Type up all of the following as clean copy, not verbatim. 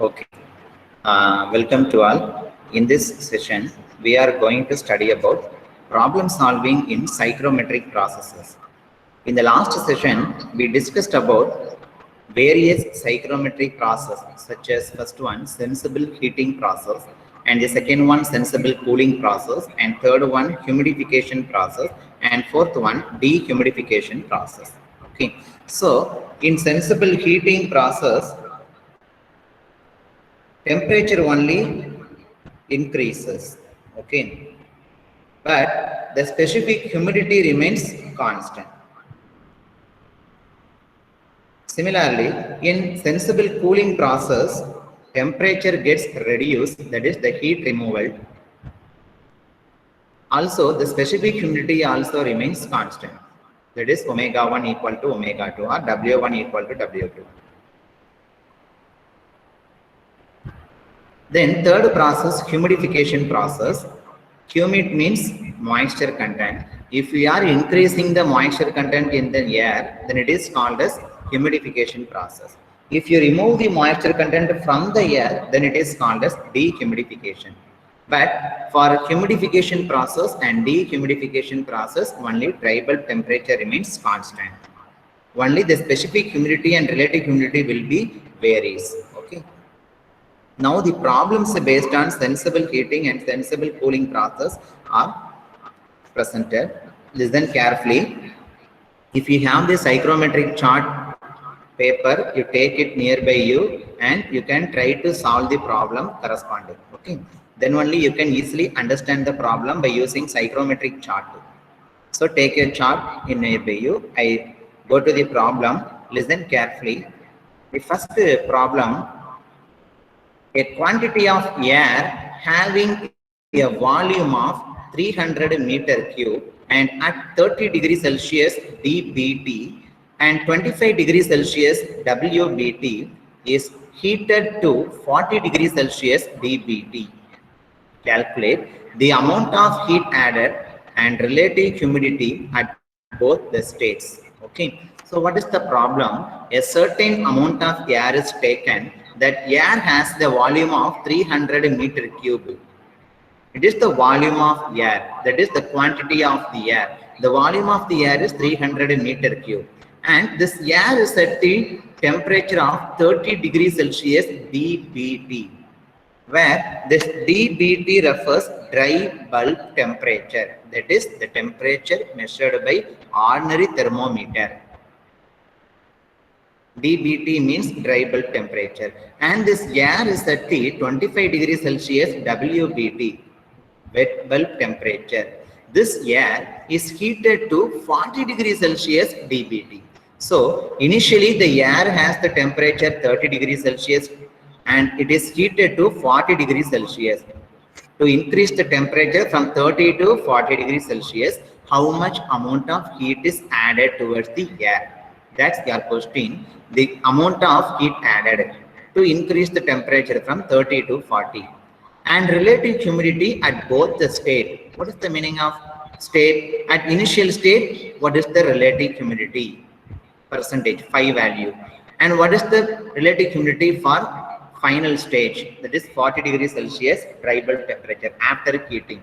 Okay. Welcome to all. In this session, we are going to study about problem solving in psychrometric processes. In the last session, we discussed about various psychrometric processes, such as first one, sensible heating process, and the second one, sensible cooling process, and third one, humidification process, and fourth one, dehumidification process. Okay. So, in sensible heating process, temperature only increases, okay, but the specific humidity remains constant. Similarly, in sensible cooling process, temperature gets reduced, that is the heat removal. Also, the specific humidity also remains constant, that is omega 1 equal to omega 2 or W1 equal to W2. Then third process, humidification process. Humid means moisture content. If we are increasing the moisture content in the air, then it is called as humidification process. If you remove the moisture content from the air, then it is called as dehumidification. But for humidification process and dehumidification process, only dry bulb temperature remains constant. Only the specific humidity and relative humidity will be varies. Okay. Now the problems based on sensible heating and sensible cooling process are presented. Listen carefully. If you have the psychrometric chart paper, you take it nearby you and you can try to solve the problem corresponding. Okay. Then only you can easily understand the problem by using psychrometric chart. So take a chart in nearby you. I go to the problem. Listen carefully. The first problem, a quantity of air having a volume of 300 meter cube and at 30 degrees Celsius dBT and 25 degrees Celsius WBT is heated to 40 degrees Celsius dBT. Calculate the amount of heat added and relative humidity at both the states. Okay. So what is the problem? A certain amount of air is taken. That air has the volume of 300 meter cube. It is the volume of air. That is the quantity of the air. The volume of the air is 300 meter cube. And this air is at the temperature of 30 degrees Celsius dBT, where this dBT refers dry bulb temperature. That is the temperature measured by ordinary thermometer. dBT means dry bulb temperature, and this air is at the 25 degrees Celsius WBT, wet bulb temperature. This air is heated to 40 degrees Celsius dBT. So initially the air has the temperature 30 degrees Celsius and it is heated to 40 degrees Celsius. To increase the temperature from 30 to 40 degrees Celsius, how much amount of heat is added towards the air? That's your question. The amount of heat added to increase the temperature from 30 to 40. And relative humidity at both the state. What is the meaning of state? At initial state, what is the relative humidity? Percentage, phi value. And what is the relative humidity for final stage? That is 40 degrees Celsius dry bulb temperature after heating.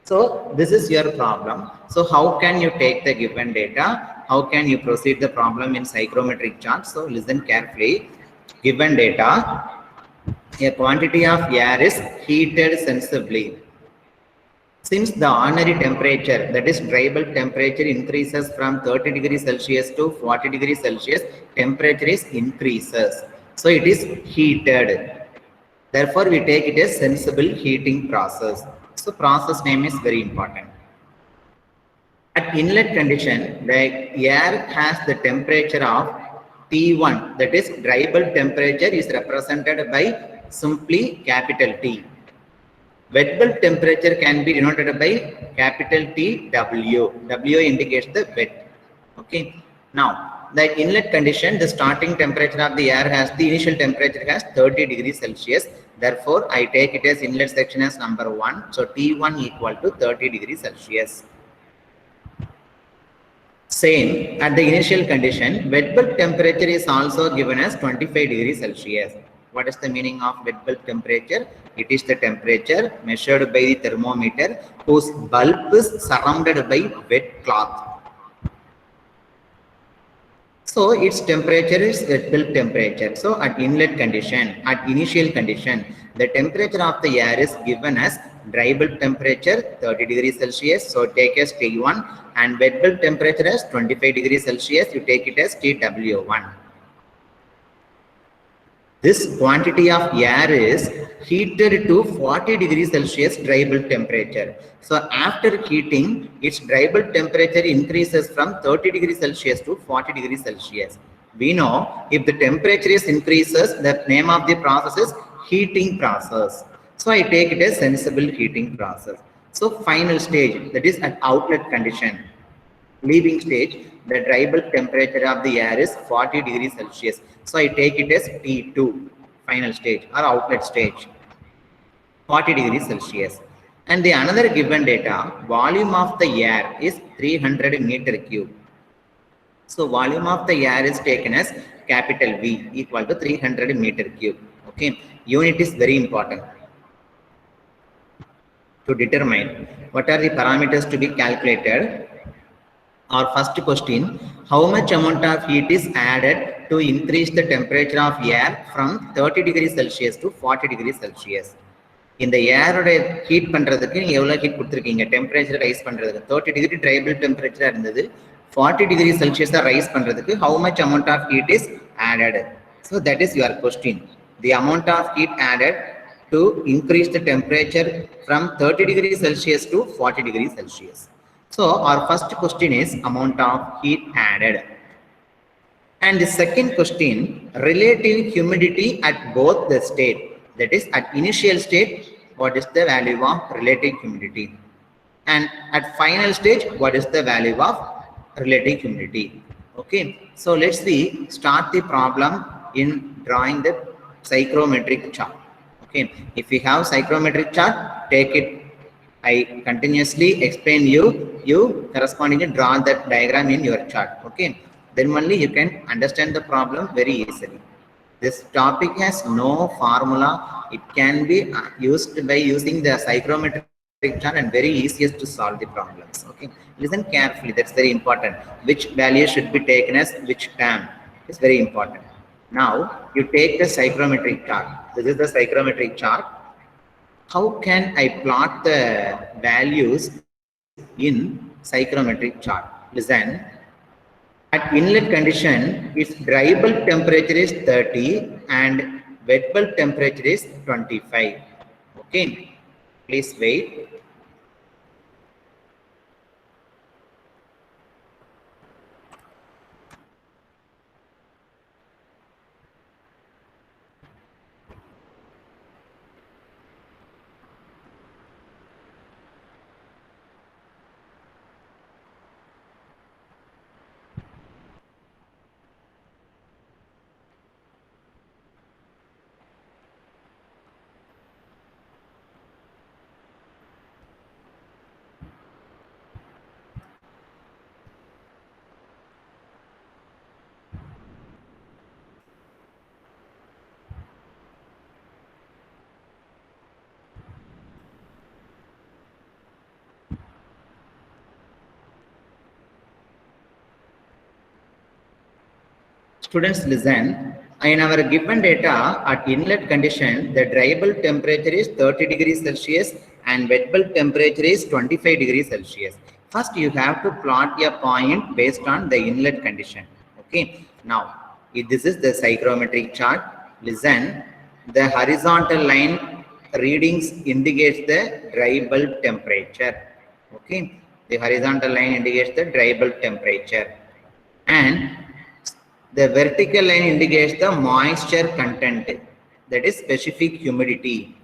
So this is your problem. So how can you take the given data? How can you proceed the problem in psychrometric chart? So listen carefully. Given data, a quantity of air is heated sensibly. Since the ordinary temperature, that is dry bulb temperature, increases from 30 degrees Celsius to 40 degrees Celsius, temperature is increases. So it is heated. Therefore, we take it as sensible heating process. So process name is very important. At inlet condition, the air has the temperature of T1, that is dry bulb temperature is represented by simply capital T. Wet bulb temperature can be denoted by capital T W. W indicates the wet. Okay. Now, the inlet condition, the starting temperature of the air has, the initial temperature has 30 degrees Celsius. Therefore, I take it as inlet section as number 1. So, T1 equal to 30 degrees Celsius. Same, at the initial condition, wet bulb temperature is also given as 25 degrees Celsius. What is the meaning of wet bulb temperature? It is the temperature measured by the thermometer whose bulb is surrounded by wet cloth. So its temperature is wet bulb temperature. So at inlet condition, at initial condition, the temperature of the air is given as dry bulb temperature 30 degrees Celsius. So take as T1, and wet bulb temperature as 25 degrees Celsius. You take it as TW1. This quantity of air is heated to 40 degrees Celsius dry bulb temperature. So after heating, its dry bulb temperature increases from 30 degrees Celsius to 40 degrees Celsius. We know if the temperature is increases, the name of the process is heating process. So I take it as sensible heating process. So final stage, that is at outlet condition. Leaving stage, the dry bulb temperature of the air is 40 degrees Celsius. So I take it as T2, final stage or outlet stage, 40 degrees Celsius. And the another given data, volume of the air is 300 meter cube. So volume of the air is taken as capital V equal to 300 meter cube. Okay, unit is very important to determine what are the parameters to be calculated. Our first question, how much amount of heat is added to increase the temperature of air from 30 degrees Celsius to 40 degrees Celsius? In the air heat பண்றதுக்கு நீங்க எவ்வளவு heat கொடுத்திருக்கீங்க temperature rice பண்றதுக்கு 30 degree dry bulb temperature இருந்தது 40 degrees Celsius rice பண்றதுக்கு how much amount of heat is added? So that is your question. The amount of heat added to increase the temperature from 30 degrees Celsius to 40 degrees Celsius. So our first question is amount of heat added. And the second question, relative humidity at both the state. That is at initial state, what is the value of relative humidity? And at final stage, what is the value of relative humidity? Okay, so let's see, start the problem in drawing the psychrometric chart. Okay, if we have psychrometric chart, take it. I continuously explain you correspondingly draw that diagram in your chart. Okay, then only you can understand the problem very easily. This topic has no formula. It can be used by using the psychrometric chart and very easiest to solve the problems. Okay, listen carefully, that's very important. Which value should be taken as which term is very important. Now you take the psychrometric chart. This is the psychrometric chart. How can I plot the values in psychrometric chart? Listen, at inlet condition, its dry bulb temperature is 30 and wet bulb temperature is 25. Okay, please wait. Students, listen. In our given data, at inlet condition, the dry bulb temperature is 30 degrees Celsius and wet bulb temperature is 25 degrees Celsius. First, you have to plot a point based on the inlet condition. Okay. Now, if this is the psychrometric chart. Listen, the horizontal line readings indicates the dry bulb temperature. Okay. The horizontal line indicates the dry bulb temperature. And the vertical line indicates the moisture content, that is specific humidity.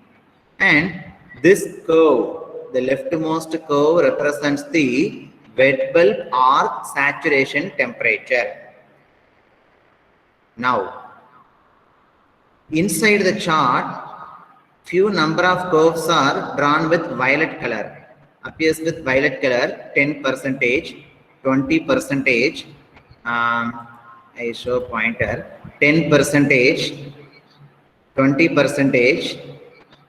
And this curve, the leftmost curve, represents the wet bulb or saturation temperature. Now, inside the chart, few number of curves are drawn with violet color. Appears with violet color, 10%, 20%, I show pointer, 10%, 20 percentage,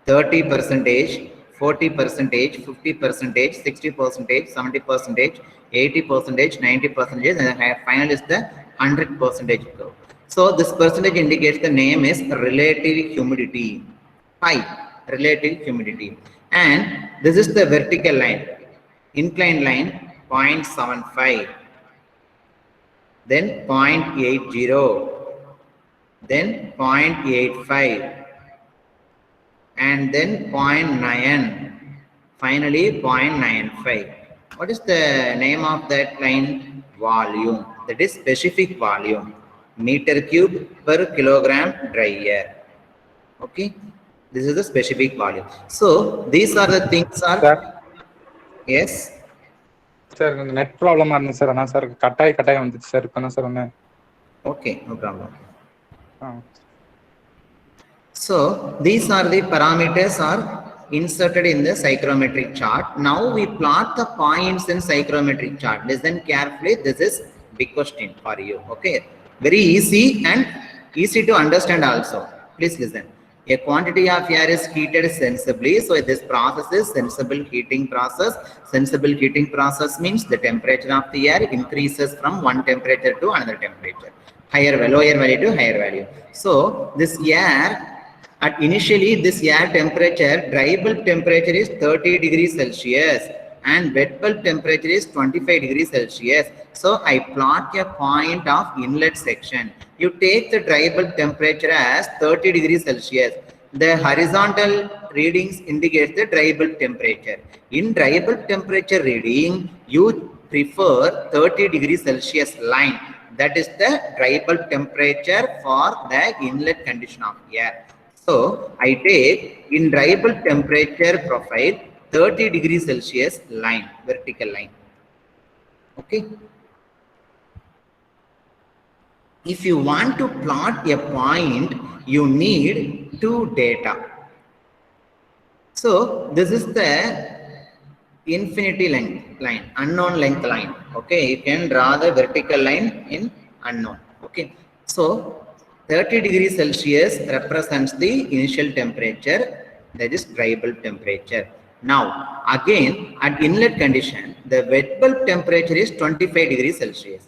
30 percentage, 40 percentage, 50 percentage, 60 percentage, 70 percentage, 80 percentage, 90 percentage, and the final is the 100 percentage curve. So this percentage indicates the name is relative humidity, phi, relative humidity. And this is the vertical line, inclined line 0.75, then 0.80, then 0.85, and then 0.9, finally 0.95. What is the name of that line? Volume. That is specific volume, meter cube per kilogram dry air. Okay, this is the specific volume. So these are the things are. Sir. Yes. Sir, net problem arnu sir, ana sir kattai vandu sir ipo sir onne. Okay, no problem. So these are the parameters are inserted in the psychrometric chart. Now we plot the points in psychrometric chart. Listen carefully. This is big question for you. Okay, very easy and easy to understand also. Please listen. A quantity of air is heated sensibly. So this process is sensible heating process. Sensible heating process means the temperature of the air increases from one temperature to another temperature. Lower value to higher value. So this air, at initially this air temperature, dry bulb temperature is 30 degrees Celsius and wet bulb temperature is 25 degrees Celsius. So I plot a point of inlet section. You take the dry bulb temperature as 30 degrees Celsius. The horizontal readings indicate the dry bulb temperature. In dry bulb temperature reading, you prefer 30 degrees Celsius line. That is the dry bulb temperature for the inlet condition of air. So I take in dry bulb temperature profile 30 degrees Celsius line, vertical line. Okay. If you want to plot a point, you need two data. So this is the infinity length line, unknown length line. Okay, you can draw the vertical line in unknown. Okay, so 30 degrees Celsius represents the initial temperature, that is dry bulb temperature. Now again at inlet condition, the wet bulb temperature is 25 degrees Celsius.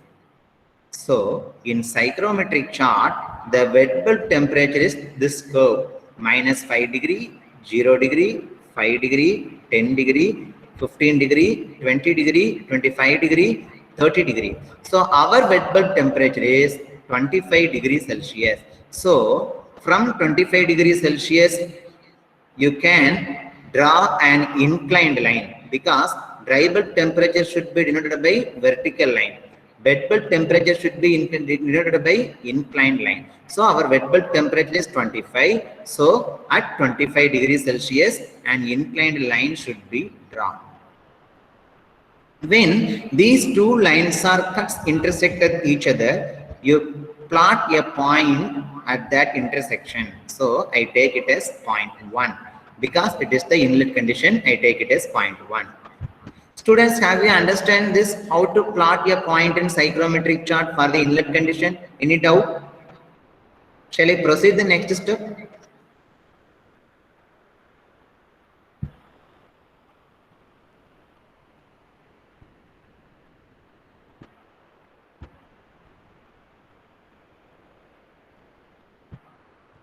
So in psychrometric chart, the wet bulb temperature is this curve, minus 5 degree, 0 degree, 5 degree, 10 degree, 15 degree, 20 degree, 25 degree, 30 degree. So our wet bulb temperature is 25 degrees Celsius. So from 25 degrees Celsius, you can draw an inclined line because dry bulb temperature should be denoted by vertical line. Wet bulb temperature should be denoted by inclined line. So our wet bulb temperature is 25. So at 25 degrees Celsius, an inclined line should be drawn. When these two lines are intersected each other, you plot a point at that intersection. So I take it as 0.1. Because it is the inlet condition, I take it as 0.1. Students, have you understand this, how to plot a point in psychrometric chart for the inlet condition? Any doubt? Shall I proceed the next step?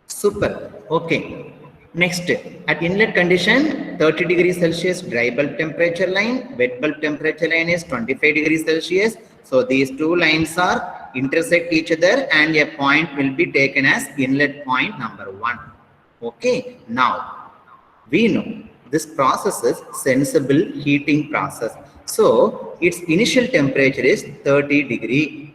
Super. Okay. Next, at inlet condition, 30 degrees Celsius dry bulb temperature line, wet bulb temperature line is 25 degrees Celsius. So these two lines are intersect each other and a point will be taken as inlet point number 1. Okay. Now, we know this process is sensible heating process. So its initial temperature is 30 degree.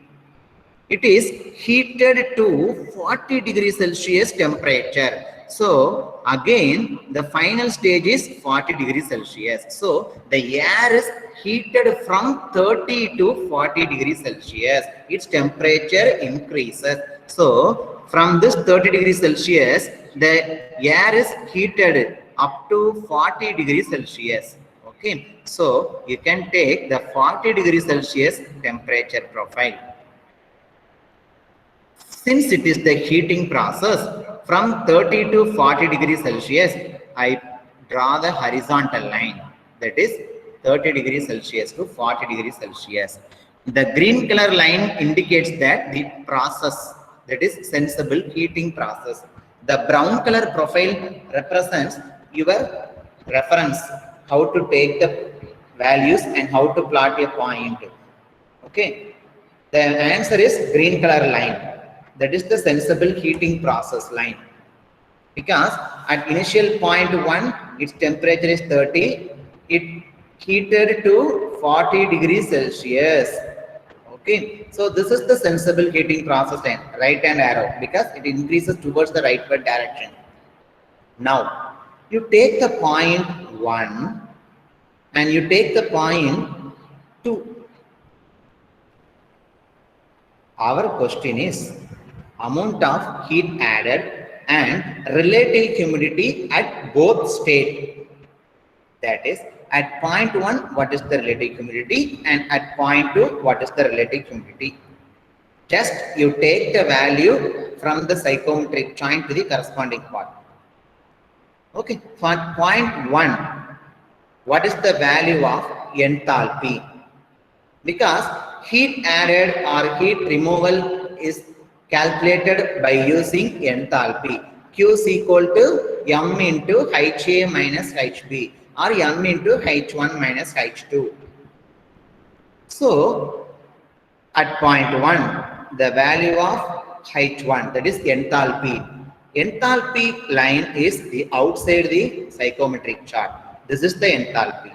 It is heated to 40 degrees Celsius temperature. So again, the final stage is 40 degrees Celsius. So the air is heated from 30 to 40 degrees Celsius. Its temperature increases. So from this 30 degrees Celsius, the air is heated up to 40 degrees Celsius. Okay. So you can take the 40 degrees Celsius temperature profile. Since it is the heating process, from 30 to 40 degrees Celsius, I draw the horizontal line, that is 30 degrees Celsius to 40 degrees Celsius. The green color line indicates that the process, that is sensible heating process. The brown color profile represents your reference, how to take the values and how to plot a point. Okay, the answer is green color line. That is the sensible heating process line. Because at initial point 1, its temperature is 30, it heated to 40 degrees Celsius. Okay, so this is the sensible heating process line, right hand arrow, because it increases towards the rightward direction. Now, you take the point 1 and you take the point 2. Our question is amount of heat added and relative humidity at both states. That is, at point 1, what is the relative humidity, and at point 2, what is the relative humidity. Just you take the value from the psychometric joint to the corresponding part. Okay, for point 1, what is the value of enthalpy? Because heat added or heat removal is calculated by using enthalpy. Q is equal to M into HA minus HB or M into H1 minus H2. So, at point 1, the value of H1, that is enthalpy. Enthalpy line is the outside the psychometric chart. This is the enthalpy.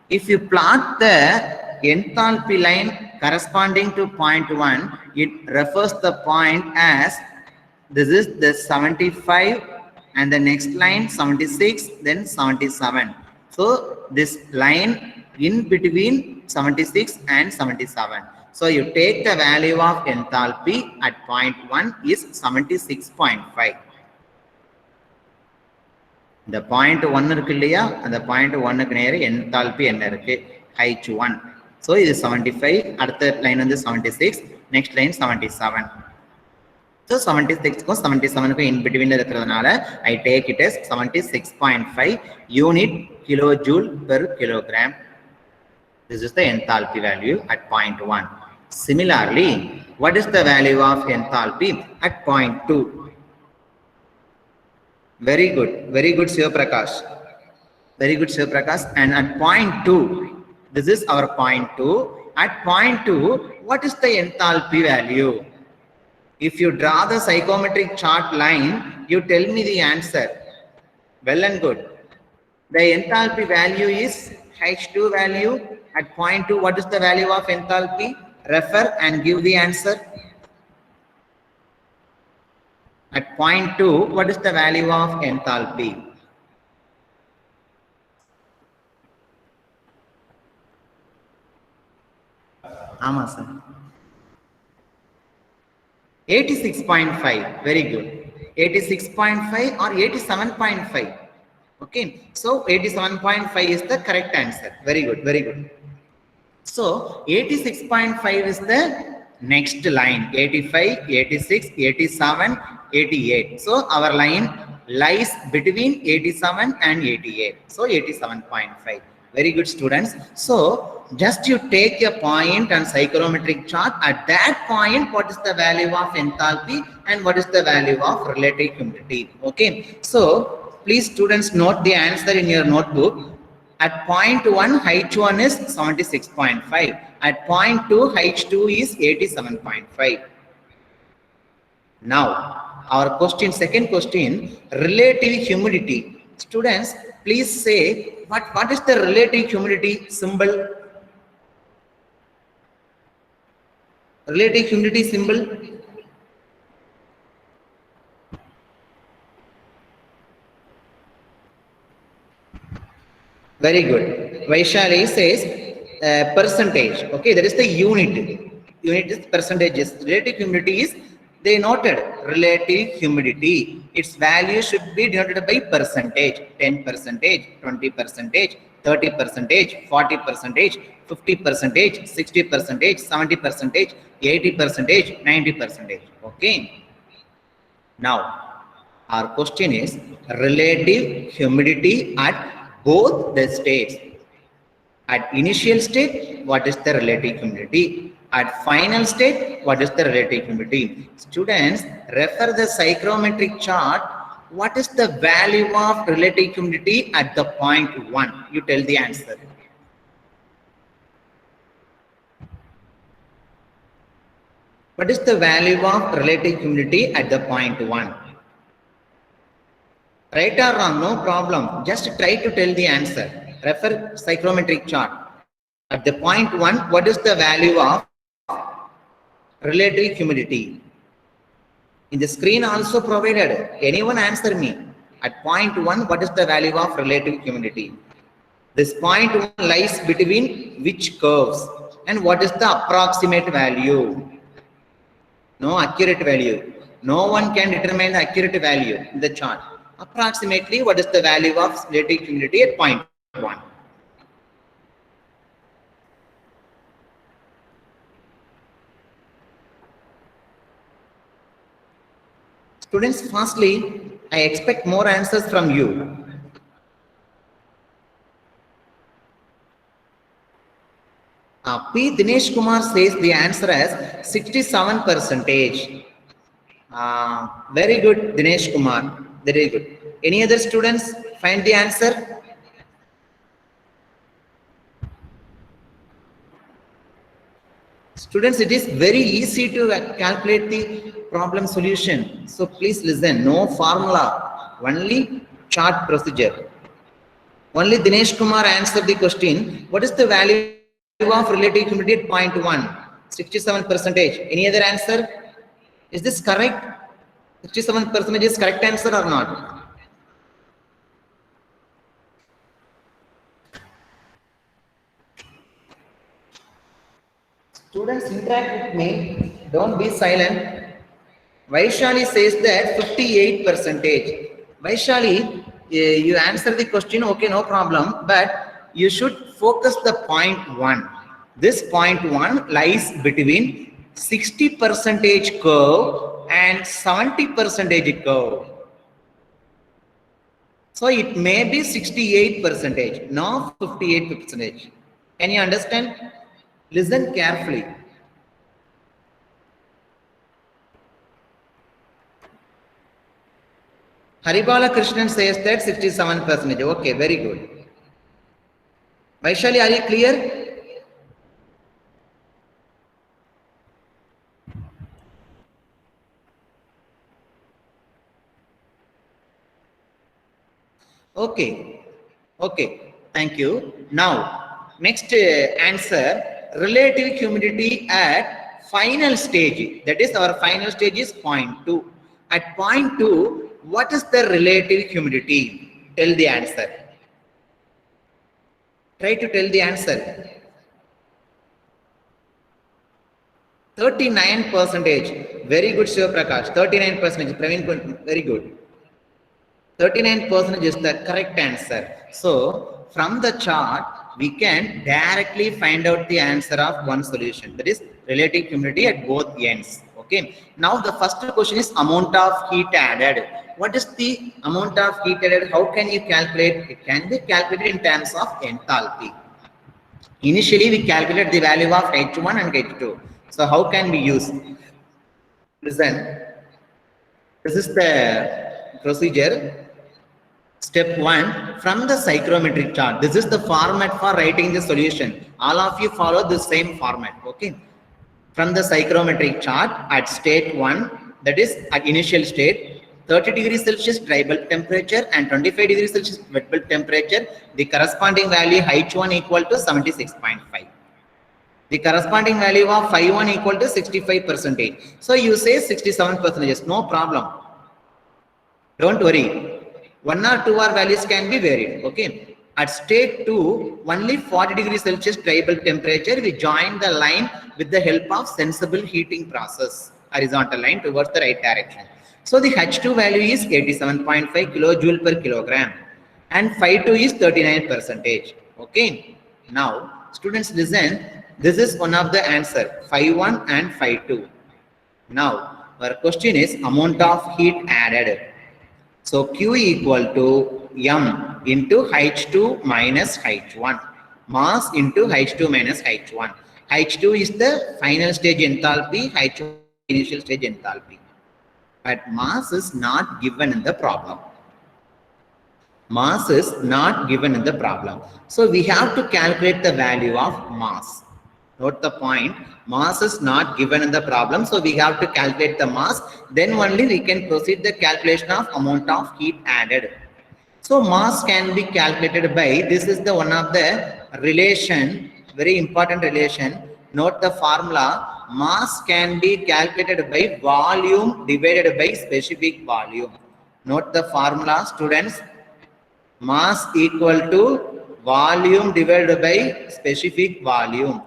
If you plot the enthalpy line corresponding to point 1, it refers the point as this is the 75 and the next line 76, then 77. So this line in between 76 and 77. So you take the value of enthalpy at point 1 is 76.5. The point 1 இருக்கு இல்லையா, அந்த point 1க்கு நேர enthalpy என்ன இருக்கு, H1. So இது 75, அடுத்த line வந்து 76, next line 77. So 76க்கும் 77க்கும் in between இருக்கிறதுனால I take it as 76.5 unit kilojoule per kilogram. This is the enthalpy value at point 1. Similarly, what is the value of enthalpy at point 2? Very good Shiva Prakash. Very good Shiva Prakash. And at point 2, this is our point 2. At point 2, what is the enthalpy value? If you draw the psychometric chart line, you tell me the answer. Well and good. The enthalpy value is H2 value. At point 2, what is the value of enthalpy? Refer and give the answer. At point 2, what is the value of enthalpy? Ama sir. 86.5. Very good. 86.5 or 87.5. Okay. So 87.5 is the correct answer. Very good. So 86.5 is the next line. 85, 86, 87, 88. So our line lies between 87 and 88. So 87.5. Very good students. So just you take a point on psychrometric chart. At that point, what is the value of enthalpy and what is the value of relative humidity? Okay. So please students note the answer in your notebook. At point 1, H1 is 76.5. At point 2, H2 is 87.5. Now, our question, second question, relative humidity. Students, please say what is the relative humidity symbol? Relative humidity symbol? Very good. Vaishali says percentage. Okay, that is the unit. Unit is percentages. Relative humidity is, they noted relative humidity. Its value should be denoted by percentage. 10%, 20%, 30%, 40%, 50%, 60%, 70%, 80%, 90%. Okay. Now, Our question is relative humidity at both the states. At initial state, what is the relative humidity? At final state, what is the relative humidity? Students, refer the psychrometric chart. What is the value of relative humidity at the point 1? You tell the answer. What is the value of relative humidity at the point 1? Right or wrong, no problem. Just try to tell the answer. Refer psychrometric chart. At the point 1, what is the value of relative humidity? In the screen also provided. Anyone answer me. At point 1, what is the value of relative humidity? This point 1 lies between which curves? And what is the approximate value? No accurate value. No one can determine the accurate value in the chart. Approximately, what is the value of relative humidity at point 1? Students, firstly, I expect more answers from you. P. Dinesh Kumar says the answer as 67%. Very good, Dinesh Kumar. Very good. Any other students find the answer? Students, it is very easy to calculate the problem solution. So please listen, no formula, only chart procedure. Only Dinesh Kumar answered the question. What is the value of relative humidity at point 1? 67%. Any other answer? Is this correct? 67% is correct answer or not? Students, interact with me. Don't be silent. Vaishali says that 58%. Vaishali, you answer the question, okay, no problem, but you should focus the point 1. This point 1 lies between 60% curve and 70% curve. So it may be 68%, not 58%. Can you understand? Listen carefully. Haribala Krishnan says that 67%. Okay, very good. Vaishali, are you clear? Okay. Okay. Thank you. Now, next answer, relative humidity at final stage. That is, our final stage is point 2. At point 2, what is the relative humidity? Tell the answer. Try to tell the answer. 39%. Very good, Shiva Prakash. 39%. Praveen, very good. 39% is the correct answer. So, from the chart, we can directly find out the answer of one solution. That is relative humidity at both ends. Okay. Now, the first question is amount of heat added. What is the amount of heat added? How can you calculate? It can be calculated in terms of enthalpy. Initially, we calculate the value of H1 and H2. So, how can we use? Listen, this is the procedure. Step 1, from the psychrometric chart. This is the format for writing the solution. All of you follow the same format. Okay. From the psychrometric chart at state 1, that is at initial state, 30 degrees Celsius dry bulb temperature and 25 degrees Celsius wet bulb temperature, the corresponding value H1 equal to 76.5. The corresponding value of Phi1 equal to 65%. So you say 67%, no problem. Don't worry. 1 or 2 R values can be varied. Okay. At state 2, only 40 degrees Celsius dry bulb temperature, we join the line with the help of sensible heating process, horizontal line towards the right direction. So the H2 value is 87.5 kilojoule per kilogram and Phi2 is 39%. Okay. Now, students listen, this is one of the answer, Phi1 and Phi2. Now, our question is amount of heat added. So Q equal to M into H2 minus H1. Mass into H2 minus H1. H2 is the final stage enthalpy, H1 initial stage enthalpy. But mass is not given in the problem. Mass is not given in the problem. So we have to calculate the value of mass. Note the point, mass is not given in the problem, so we have to calculate the mass, then only we can proceed the calculation of amount of heat added. So mass can be calculated by, this is the one of the relation, very important relation. Note the formula, mass can be calculated by volume divided by specific volume. Note the formula, students, mass equal to volume divided by specific volume.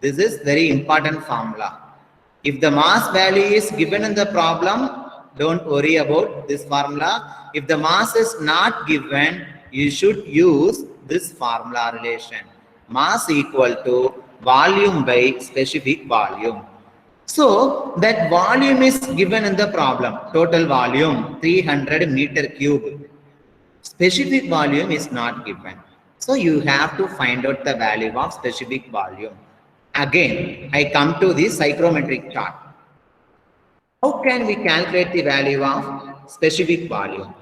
This is very important formula. If the mass value is given in the problem, don't worry about this formula. If the mass is not given, you should use this formula relation. Mass equal to volume by specific volume. So that volume is given in the problem. Total volume 300 meter cube. Specific volume is not given. So you have to find out the value of specific volume. Again, I come to the psychrometric chart. How can we calculate the value of specific volume?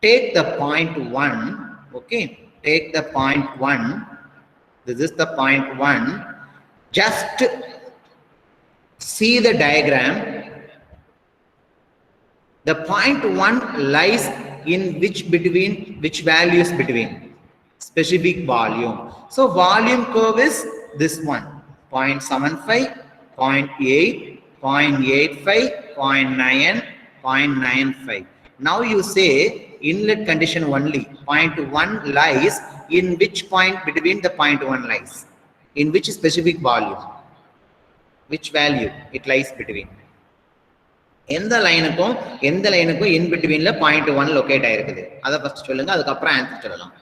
Take the point 1, okay? Take the point 1. This is the point 1. Just see the diagram. The point 1 lies in which values between? Specific volume. So volume curve is this one. 0.75, 0.8, 0.85, 0.9, 0.95. Now you say inlet condition only. 0.1 lies in which point between the 0.1 lies? In which specific volume? Which value it lies between? எந்த லைனுக்கும் in betweenல 0.1 locate ஆயிருக்குது. அதை first சொல்லுங்க, அதுக்கப்புறம் answer சொல்லலாம்.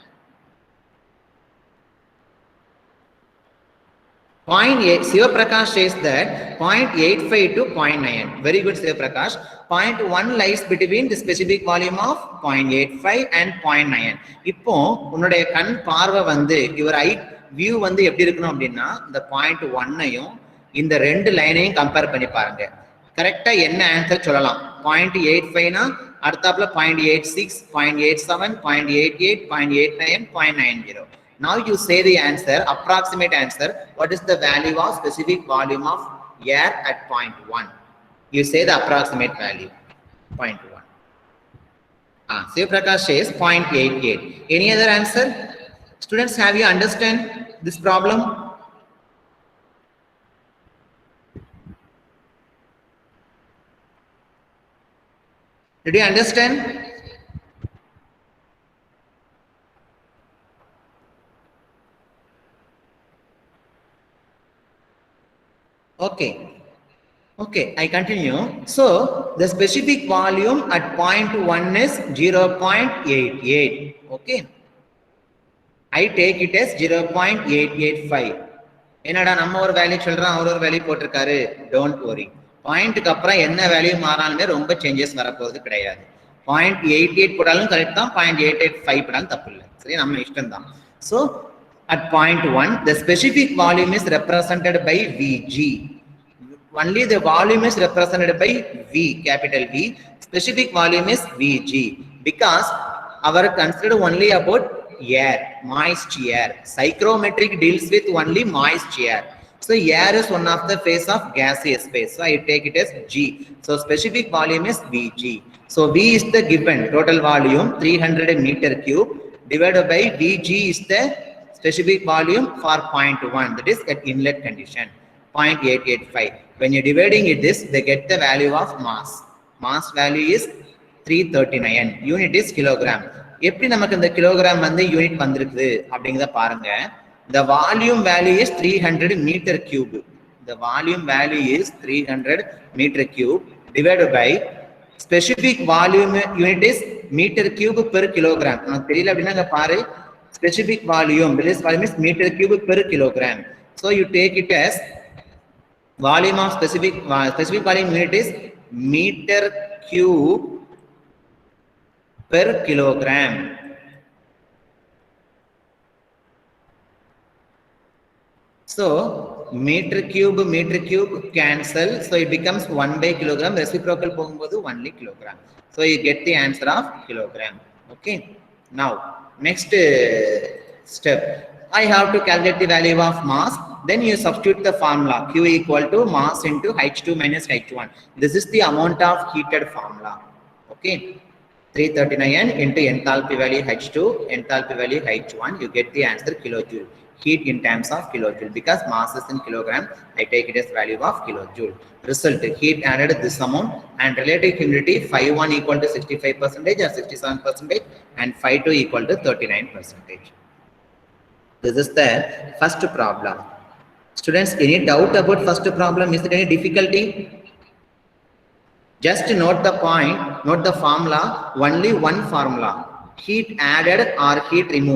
0.8, Sivaprakash says that 0.85 to 0.9. Very good, Sivaprakash. 0.1 lies between the specific volume of 0.85 and 0.9. இப்போ உன்னுடைய கண் பார்வை வந்து your eye view வந்து எப்படி இருக்கணும் அப்படின்னா, இந்த 0.1ஐயும் இந்த ரெண்டு லைனையும் கம்பேர் பண்ணி பாருங்க. கரெக்டா என்ன ஆன்சர் சொல்லலாம்? 0.85னா அடுத்தாப்புல 0.86, 0.87, 0.88, 0.89, 0.90. Now you say the answer, approximate answer. What is the value of specific volume of air at 0.1? You say the approximate value, 0.1. Sivaprakash says 0.88. Any other answer? Students, have you understand this problem? Did you understand? Okay. Okay, I continue. So the specific volume at 0.1 is 0.88. Okay. I take it as 0.885. என்னடா நம்ம ஒரு value சொல்றோம், அவர் ஒரு value போட்டிருக்காரு. Don't worry. பாயிண்ட்டுக்கு அப்புறம் என்ன value மாறாலுமே ரொம்ப சேஞ்சஸ் வரப்போறது கிடையாது. 0.88 போட்டாலும் கரெக்ட் தான், 0.885 போட்டாலும் தப்பு இல்லை. சரி, நம்ம இஷ்டம் தான். So at 0.1, the specific volume is represented by Vg. Only the volume is represented by V, capital V. Specific volume is Vg because our considered only about air, moist air. Psychrometric deals with only moist air. So air is one of the phase of gaseous phase. So I take it as G. So specific volume is Vg. So V is the given total volume 300 meter cube divided by Vg is the specific volume for 0.1, that is at inlet condition 0.885. When you're dividing it this, they get the value of mass. Mass value is 339. Unit is kilogram. எப்படி நமக்கு இந்த kilogram வந்து unit வந்திருக்குது அப்படிங்கிறத பாருங்க. The volume value is 300 meter cube. The volume value is 300 meter cube divided by specific volume unit is meter cube per kilogram. நமக்கு தெரியல அப்படின்னா பாரு, specific volume, this volume is meter cube per kilogram. So you take it as volume of specific volume unit is meter cube per kilogram. So meter cube cancel. So it becomes 1 by kilogram. Reciprocal pogumbodhu only kilogram. So you get the answer of kilogram. Okay. Now next step. I have to calculate the value of mass. Then you substitute the formula Q equal to mass into H2 minus H1. This is the amount of heated formula. Okay. 339 into enthalpy value H2, enthalpy value H1, you get the answer kilojoule. Heat in terms of kilojoule, because mass is in kilogram, I take it as value of kilojoule. Result, heat added this amount, and relative humidity phi1 equal to 65% or 67%, and phi2 equal to 39%. This is the first problem. Students, any doubt about first problem? Is there any difficulty? Just note the point, note the formula, only one formula, heat added or heat removed.